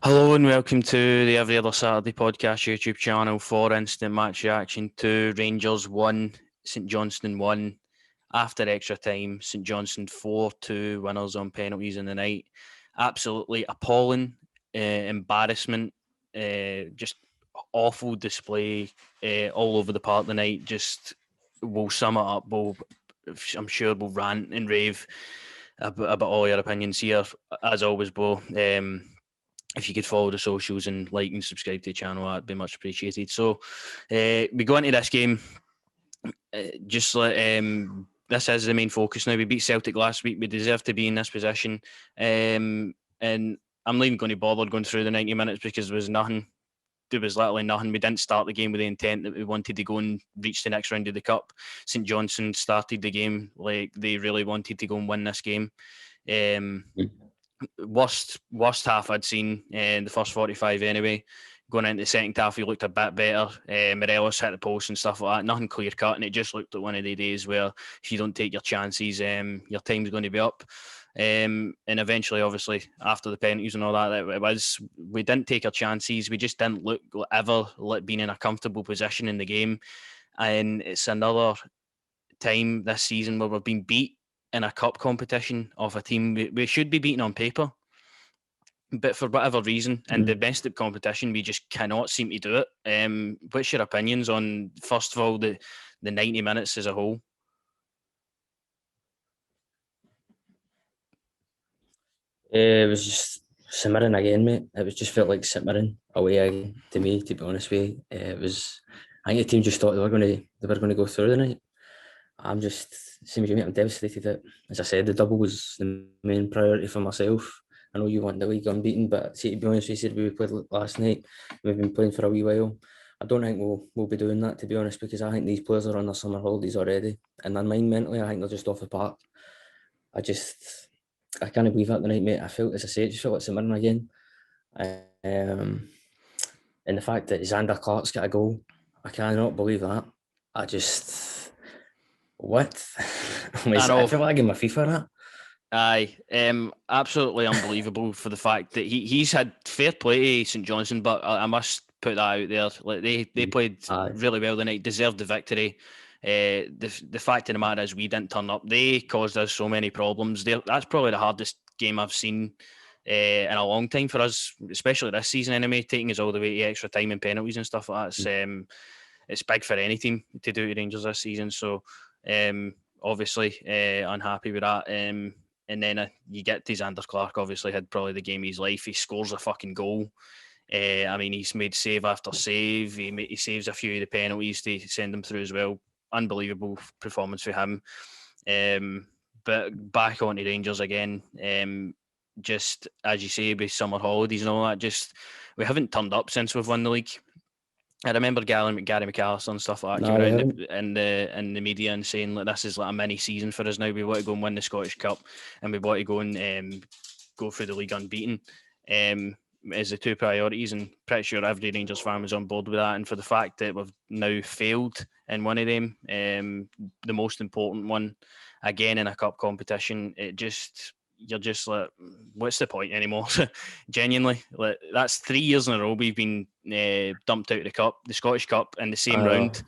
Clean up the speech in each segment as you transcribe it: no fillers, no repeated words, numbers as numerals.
Hello and welcome to the Every Other Saturday podcast YouTube channel for instant match reaction to Rangers 1, St Johnstone 1. After extra time, St Johnstone 4-2 winners on penalties in the night. Absolutely appalling embarrassment, just awful display all over the park tonight. Just we'll sum it up. I'm sure we'll rant and rave about all your opinions here. As always, Bo. If you could follow the socials and like and subscribe to the channel, that'd be much appreciated. So we go into this game just like this is the main focus now. We beat Celtic last week. We deserve to be in this position, and I'm not even going to bother going through the 90 minutes because there was nothing. There was literally nothing. We didn't start the game with the intent that we wanted to go and reach the next round of the cup. St Johnstone started the game like they really wanted to go and win this game. Worst half I'd seen in the first 45 anyway. Going into the second half, he looked a bit better. Morelos hit the post and stuff like that. Nothing clear cut, and it just looked like one of the days where if you don't take your chances, your time's going to be up. And eventually, obviously, after the penalties and all that, we didn't take our chances. We just didn't look ever like being in a comfortable position in the game. And it's another time this season where we've been beat in a cup competition of a team we should be beating on paper, but for whatever reason in domestic competition we just cannot seem to do it. What's your opinions on, first of all, the 90 minutes as a whole? It was just simmering again, mate. It was just felt like simmering away again to me, to be honest with you. It was. I think the team just thought they were going to go through the night. I'm just, same as you, mate. I'm devastated that, as I said, the double was the main priority for myself. I know you want the league unbeaten, but see, to be honest, we said we played last night. We've been playing for a wee while. I don't think we'll be doing that, to be honest, because I think these players are on their summer holidays already, and their mind mentally, I think they're just off the park. I can't believe that tonight, mate. I felt, as I say, it just felt like simmering again. Um, and the fact that Xander Clark's got a goal, I cannot believe that. I just, what? I know. I feel like I gave my FIFA that. Aye, absolutely unbelievable for the fact that he's had fair play to St Johnstone, but I must put that out there. Like they played really well tonight, deserved the victory. The fact of the matter is we didn't turn up. They caused us so many problems. That's probably the hardest game I've seen in a long time for us, especially this season anyway, taking us all the way to extra time and penalties and stuff like that. It's big for any team to do to Rangers this season. So obviously unhappy with that. And then you get to Xander Clark, obviously had probably the game of his life. He scores a fucking goal. I mean, he's made save after save. He saves a few of the penalties to send them through as well. Unbelievable performance for him. But back on to Rangers again. Just as you say, with summer holidays and all that, just we haven't turned up since we've won the league. I remember Gary McAllister and stuff like that coming around in the media and saying, like, this is like a mini season for us now. We want to go and win the Scottish Cup, and we want to go and go through the league unbeaten. As the two priorities, and pretty sure every Rangers fan was on board with that. And for the fact that we've now failed in one of them, the most important one, again in a cup competition, you're just like, what's the point anymore? Genuinely, like, that's 3 years in a row we've been dumped out of the cup, the Scottish Cup, in the same round.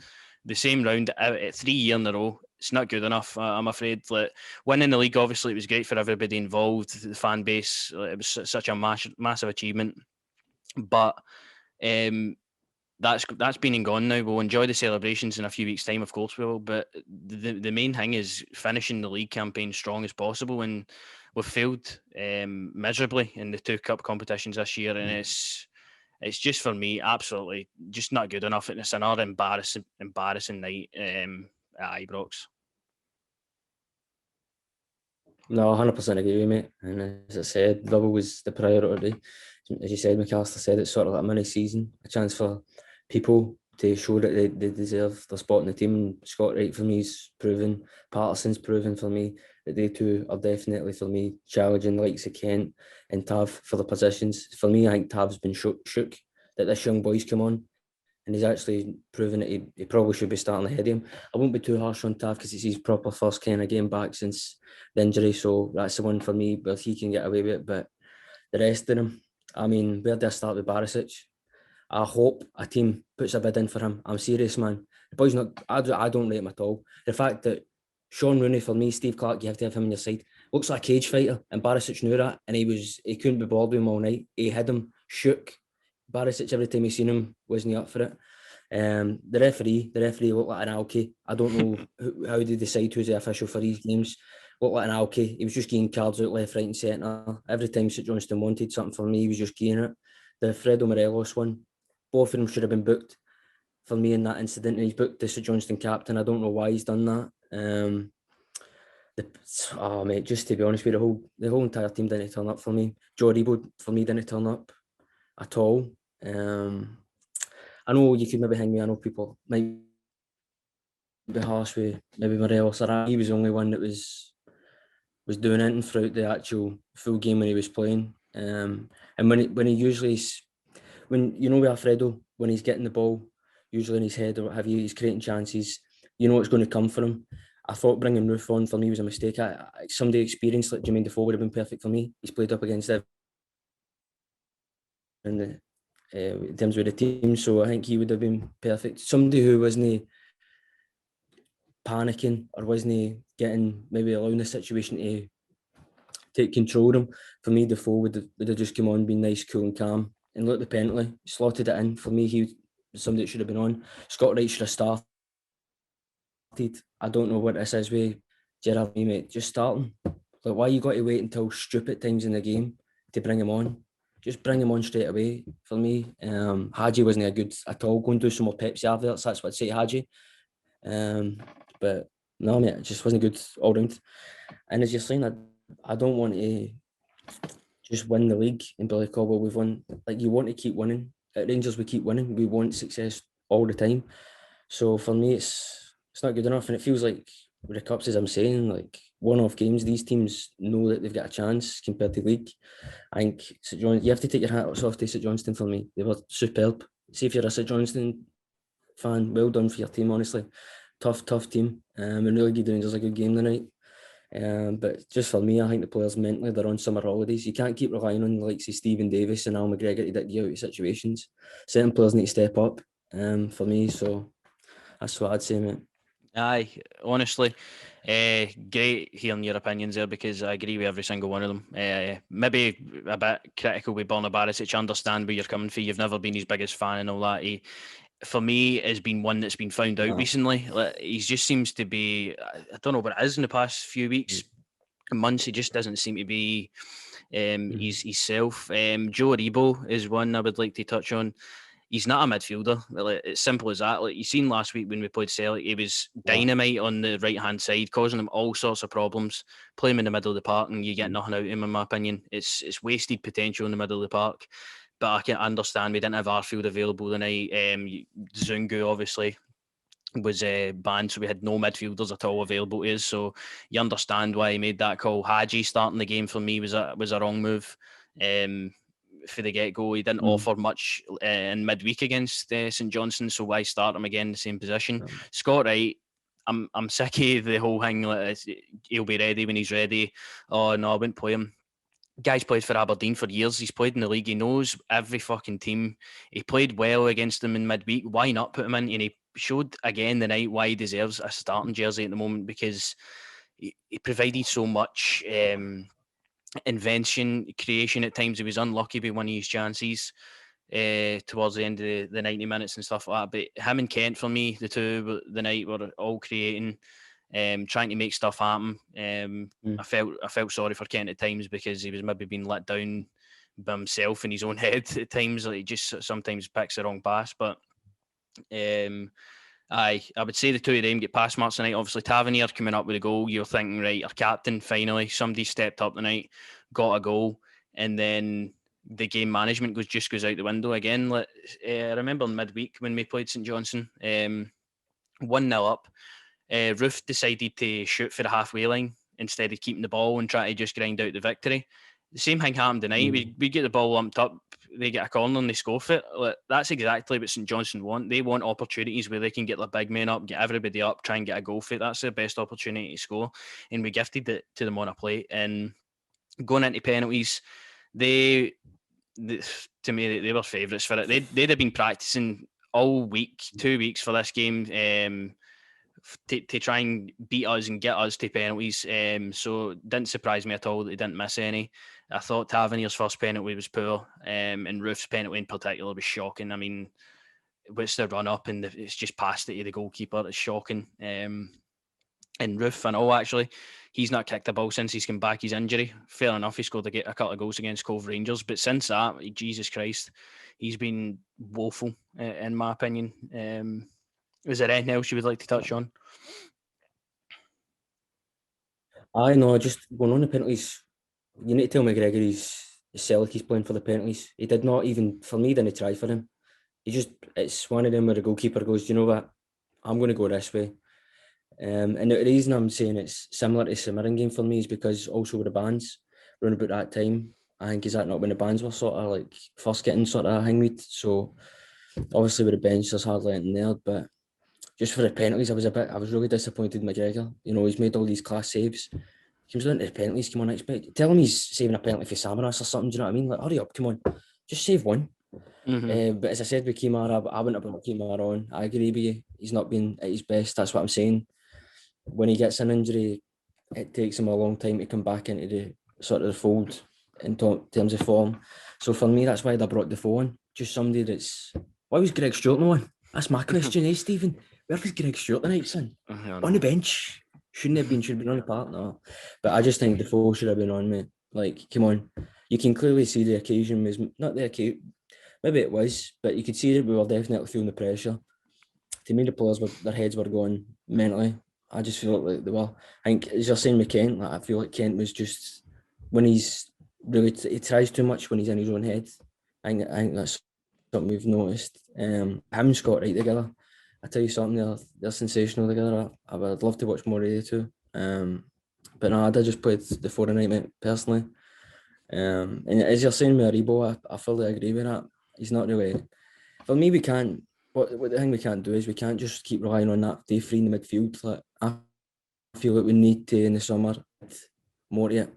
The same round at 3 years in a row. It's not good enough, I'm afraid. Like, winning the league, obviously, it was great for everybody involved, the fan base. It was such a massive achievement. But that's been and gone now. We'll enjoy the celebrations in a few weeks' time, of course we will. But the main thing is finishing the league campaign strong as possible. And we've failed miserably in the two cup competitions this year, and it's just, for me, absolutely just not good enough. And it's another embarrassing night at Ibrox. No, 100% agree with you, mate. And as I said, double was the priority. As you said, McAllister said, it's sort of like a mini season, a chance for people to show that they deserve their spot in the team. Scott Wright, for me, is proven. Patterson's proven for me that they two are definitely, for me, challenging the likes of Kent and Tav for the positions. For me, I think Tav's been shook that this young boy's come on, and he's actually proven that he probably should be starting ahead of him. I won't be too harsh on Tav because it's his proper first kind of game back since the injury, so that's the one for me where he can get away with it. But the rest of them, I mean, where do I start with Barisic? I hope a team puts a bid in for him. I'm serious, man. The boy's not. I don't rate him at all. The fact that Sean Rooney, for me, Steve Clark, you have to have him on your side. Looks like a cage fighter, and Barisic knew that, and he couldn't be bored with him all night. He had him shook. Barisic, every time he seen him, wasn't he up for it? The referee looked like an alky. I don't know how they decide who's the official for these games. Looked like an alky. He was just getting cards out left, right, and centre. Every time St Johnstone wanted something from me, he was just getting it. The Fredo Morelos one, both of them should have been booked for me in that incident. And he's booked the St Johnstone captain. I don't know why he's done that. Mate, just to be honest with you, the whole entire team didn't turn up for me. Joe Rebo for me didn't turn up at all. I know you could maybe hang me. I know people might be harsh with maybe Morelos or he was the only one that was doing anything throughout the actual full game when he was playing. And when he usually when you know with Alfredo, when he's getting the ball, usually in his head or what have you, he's creating chances. You know what's going to come for him. I thought bringing Roof on for me was a mistake. Somebody experienced like Jermaine Defoe would have been perfect for me. He's played up against them in terms of the team, so I think he would have been perfect. Somebody who wasn't panicking or wasn't getting maybe allowing the situation to take control of him. For me, Defoe would have just come on, been nice, cool and calm, and look the penalty, slotted it in. For me, he was somebody that should have been on. Scott Wright should have started. I don't know what this is with Gerard, mate. Just starting. Like, why you got to wait until stupid times in the game to bring him on? Just bring him on straight away. For me, Hadji wasn't a good at all. Go and do some more Pepsi adverts. That's what I'd say to Hadji. But no, mate, it just wasn't good all round. And as you're saying, I don't want to just win the league and be like, oh, well, we've won. Like, you want to keep winning. At Rangers, we keep winning. We want success all the time. So for me, it's not good enough. And it feels like with the Cups, as I'm saying, like one-off games, these teams know that they've got a chance compared to the league. I think St John, you have to take your hat off to St Johnstone for me. They were superb. See, if you're a St Johnstone fan, well done for your team, honestly. Tough team. And really good Rangers a good game tonight. But just for me, I think the players mentally, they're on summer holidays. You can't keep relying on the likes of Stephen Davis and Al McGregor to dig you out of situations. Certain players need to step up for me. So that's what I'd say, mate. Aye, honestly, great hearing your opinions there because I agree with every single one of them. Maybe a bit critical with Borna Barisic. I understand where you're coming from. You've never been his biggest fan and all that. He, for me, has been one that's been found out recently. Like, he just seems to be, I don't know what it is in the past few weeks, months. He just doesn't seem to be his self. Joe Rebo is one I would like to touch on. He's not a midfielder. Like, it's simple as that. Like, you seen last week when we played Celtic, he was dynamite on the right hand side, causing them all sorts of problems. Play him in the middle of the park, and you get nothing out of him. In my opinion, it's wasted potential in the middle of the park. But I can understand we didn't have Arfield available tonight. Zungu obviously was banned, so we had no midfielders at all available to us. So you understand why he made that call. Hadji starting the game for me was a wrong move. For the get-go, he didn't offer much in midweek against St Johnstone, so why start him again in the same position? Scott Wright, I'm sick of the whole thing. Like, he'll be ready when he's ready. Oh no, I wouldn't play him. Guy's played for Aberdeen for years. He's played in the league. He knows every fucking team. He played well against them in midweek. Why not put him in? And he showed again the night why he deserves a starting jersey at the moment, because he provided so much invention, creation at times. He was unlucky with one of his chances towards the end of the 90 minutes and stuff like that. But him and Kent, for me, the two the night were all creating, trying to make stuff happen. I felt sorry for Kent at times because he was maybe being let down by himself in his own head at times. Like, he just sometimes picks the wrong pass. But I would say the two of them get pass marks tonight. Obviously, Tavernier coming up with a goal. You're thinking, right, our captain, finally, somebody stepped up tonight, got a goal, and then the game management goes out the window again. Like, I remember midweek when we played St Johnstone, 1-0 up. Roof decided to shoot for the halfway line instead of keeping the ball and try to just grind out the victory. The same thing happened tonight. We get the ball lumped up, they get a corner and they score for it. Like, that's exactly what St Johnstone want. They want opportunities where they can get their big men up, get everybody up, try and get a goal for it. That's their best opportunity to score. And we gifted it to them on a plate. And going into penalties, they to me, they were favourites for it. They'd have been practising all week, 2 weeks for this game, to try and beat us and get us to penalties. So it didn't surprise me at all that they didn't miss any. I thought Tavernier's first penalty was poor, and Roof's penalty in particular was shocking. I mean, what's the run up and it's just past it to the goalkeeper? It's shocking. And Roof and all, actually, he's not kicked a ball since he's come back his injury. Fair enough, he scored a couple of goals against Cove Rangers, but since that, Jesus Christ, he's been woeful, in my opinion. Is there anything else you would like to touch on? I know, just going on the penalties, you need to tell McGregor he's Celtic, he's playing for the penalties. He did not even, for me, didn't try for him. It's one of them where the goalkeeper goes, you know what, I'm going to go this way. And the reason I'm saying it's similar to the Mirren game for me is because also with the bands, around about that time, I think is that not when the bands were sort of like first getting sort of hangweed. So obviously with the bench there's hardly anything there, but just for the penalties, I was really disappointed in McGregor. You know, he's made all these class saves. He comes down to the penalties, come on, tell him he's saving a penalty for Samaras or something, do you know what I mean? Like, hurry up, come on, just save one. But as I said with Kimar, I wouldn't have put Kimar on. I agree with you. He's not been at his best, that's what I'm saying. When he gets an injury, it takes him a long time to come back into the sort of the fold in terms of form. So for me, that's why they brought Defoe on. Just somebody that's... Why was Greg Stewart no on? That's my question, Stephen? Where was Greg Stewart tonight, son? On the bench. Should have been on the park, no. But I just think Defoe should have been on, mate. Like, come on. You can clearly see the occasion was... Not the occasion... Maybe it was, but you could see that we were definitely feeling the pressure. To me, the players, their heads were going mentally. I just feel like they were. I think, as you're saying with Kent, like, I feel like Kent was just, when he's really, he tries too much when he's in his own head. I think that's something we've noticed. Him and Scott right together. I tell you something, they're sensational together. I'd love to watch more of the two. But no, I did just play the 4 night, mate, personally. And as you're saying with Aribo, I fully agree with that. He's not really... For me, we can't... What the thing we can't do is we can't just keep relying on that day free in the midfield. Like, I feel like we need to, in the summer, more to it.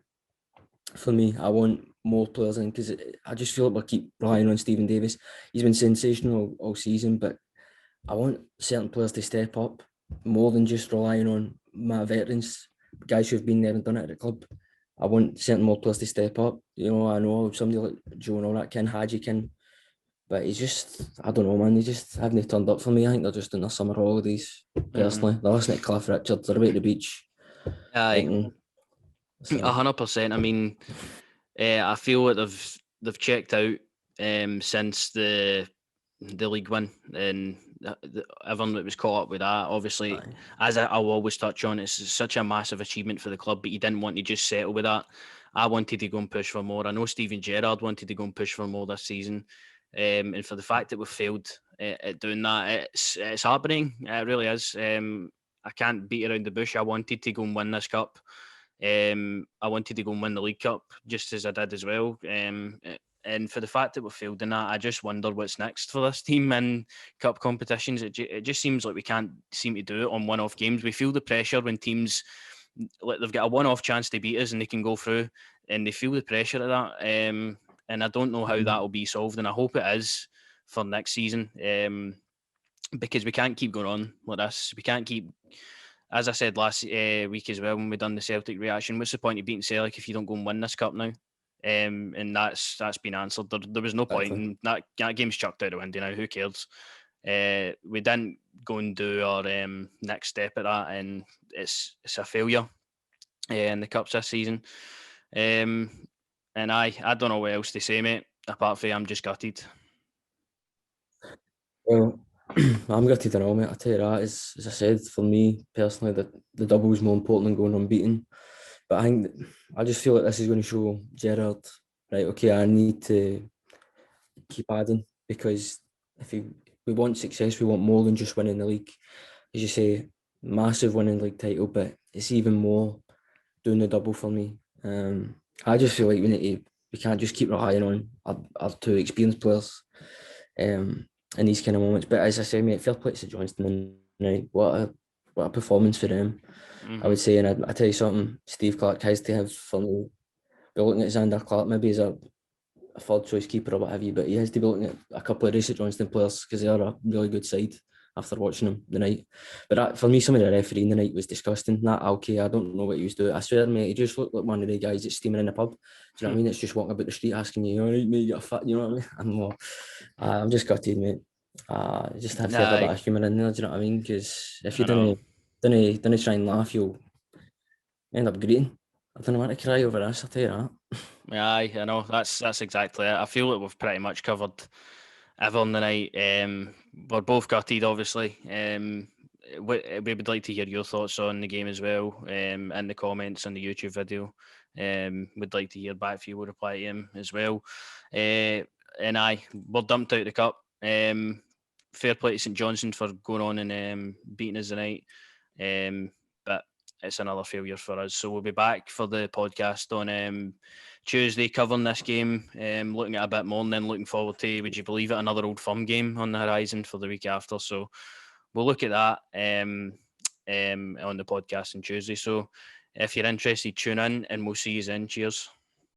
For me, I want more players in, because I just feel like we keep relying on Stephen Davis. He's been sensational all season, but I want certain players to step up more than just relying on my veterans, guys who've been there and done it at the club. I want certain more players to step up. You know, I know somebody like Joe and all that, Haji can. But he's just, I don't know, man. He just haven't turned up for me. I think they're just in their summer holidays, personally. They're listening to Cliff Richard. They're away at the beach. Aye, 100%. I mean, I feel like they've checked out since the League win, and everyone that was caught up with that. Obviously, as I'll always touch on, it's such a massive achievement for the club, but you didn't want to just settle with that. I wanted to go and push for more. I know Steven Gerrard wanted to go and push for more this season. And for the fact that we failed at doing that, it's heartbreaking. It really is. I can't beat around the bush. I wanted to go and win this cup. I wanted to go and win the League Cup, just as I did as well. And for the fact that we failed in that, I just wonder what's next for this team in cup competitions. It just seems like we can't seem to do it on one-off games. We feel the pressure when teams, like, they've got a one-off chance to beat us and they can go through, and they feel the pressure of that. And I don't know how that will be solved, and I hope it is for next season, because we can't keep going on like this. We can't keep, as I said last week as well when we done the Celtic reaction, what's the point of beating Celtic if you don't go and win this cup now? And that's been answered. There was no point in that game's chucked out the window now. Who cares? We didn't go and do our next step at that, and it's a failure in the cups this season. And I don't know what else to say, mate, apart from I'm just gutted. Well, I'm gutted and all, mate. I tell you that, as I said, for me personally, the double is more important than going unbeaten. But I just feel like this is going to show Gerrard, right, okay, I need to keep adding, because if we want success, we want more than just winning the league. As you say, massive winning league title, but it's even more doing the double for me. I just feel like we can't just keep relying on our two experienced players in these kind of moments. But as I say, mate, fair play to St Johnstone, right? What a performance for them. I would say, and I tell you something, Steve Clark has to have, for me, we're looking at Xander Clark maybe as a a third choice keeper or what have you, but he is to be looking at a couple of St Johnstone players because they are a really good side after watching them the night. But for me, some of the refereeing the night was disgusting. That Alki, I don't know what he was doing. I swear, mate, he just looked like one of the guys that's steaming in the pub. Do you know what I mean? It's just walking about the street asking you, all right, mate, you got a fat, you know what I mean? I'm just gutted, mate. Just have to have a bit of humour in there, do you know what I mean? Because if you didn't try and laugh, you'll end up greeting. I don't want to cry over this, I'll tell you that. Aye, I know, that's exactly it. I feel like we've pretty much covered everyone the night. We're both gutted, obviously. We would like to hear your thoughts on the game as well, in the comments on the YouTube video. We'd like to hear back if you will reply to him as well. And we're dumped out of the cup. Fair play to St Johnstone for going on and beating us tonight. But it's another failure for us. So we'll be back for the podcast on Tuesday, covering this game, looking at a bit more, and then looking forward to, would you believe it, another Old Firm game on the horizon for the week after. So we'll look at that on the podcast on Tuesday. So if you're interested, tune in, and we'll see you then. Cheers.